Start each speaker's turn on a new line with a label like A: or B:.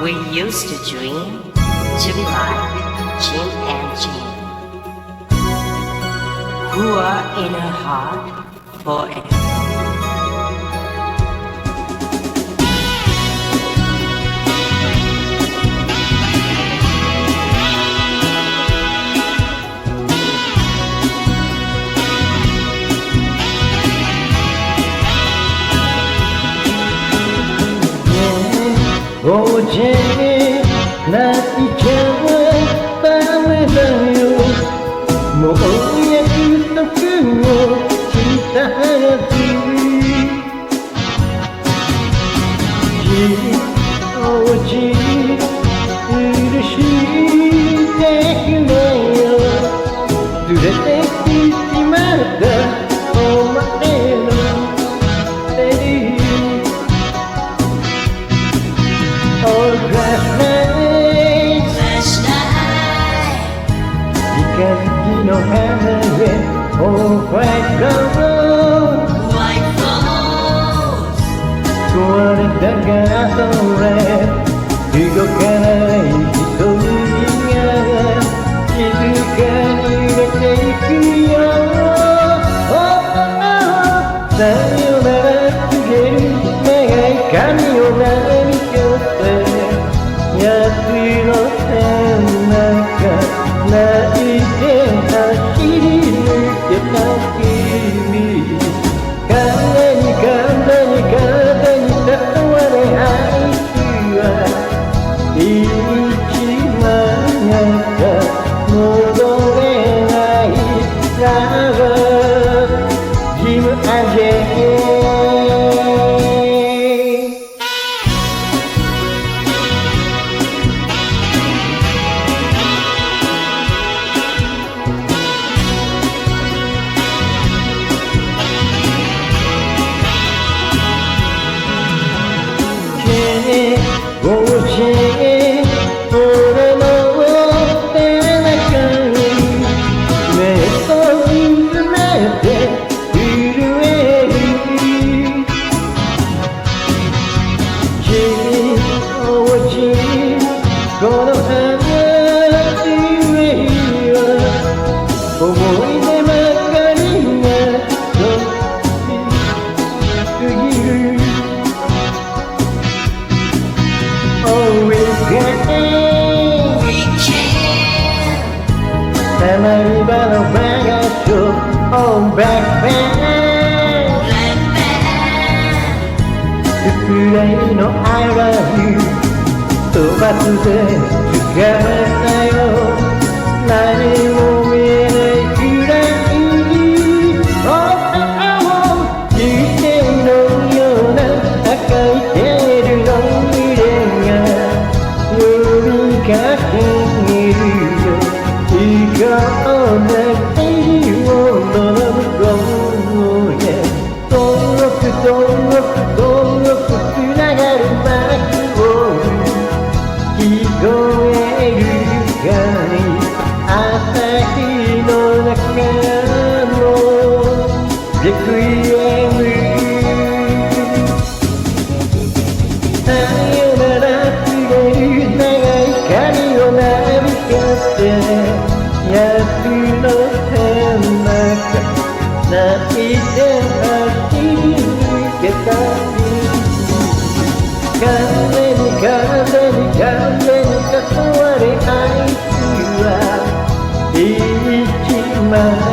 A: We used to dream to be like Jim and Jane, who are in her heart forever.
B: Oh Jane 泣いちゃダメだよもう約束をしたはずおじ許してくれよ連れてきちまったお前のレディーOh, last night,光の花へ Oh, white rose 壊れたガソレ動かない瞳が静かに揺れていくよ Oh, oh, さよなら告げる長い髪をなびき夏の背中泣いて走り抜けた君風に風に風に誘われあいつは行っちまった戻れないラブジムアジェおじ俺の手中に目を見つめて震えるおじこの花上は思い出ばかりが過ぎるOh, we can たまり場の場所 Oh, back band スプレーの I love you 飛ばすで掴めたよ何も見えないくらい Oh, 地底のような赤いテールのかけるよいかな日を望む声遠くつながるバックボール聞こえるかい朝日の中のレクイエムさよなら告げる長い髪をなびかせ夏の背中泣いて走り抜けた風に誘われあいつは行っちまう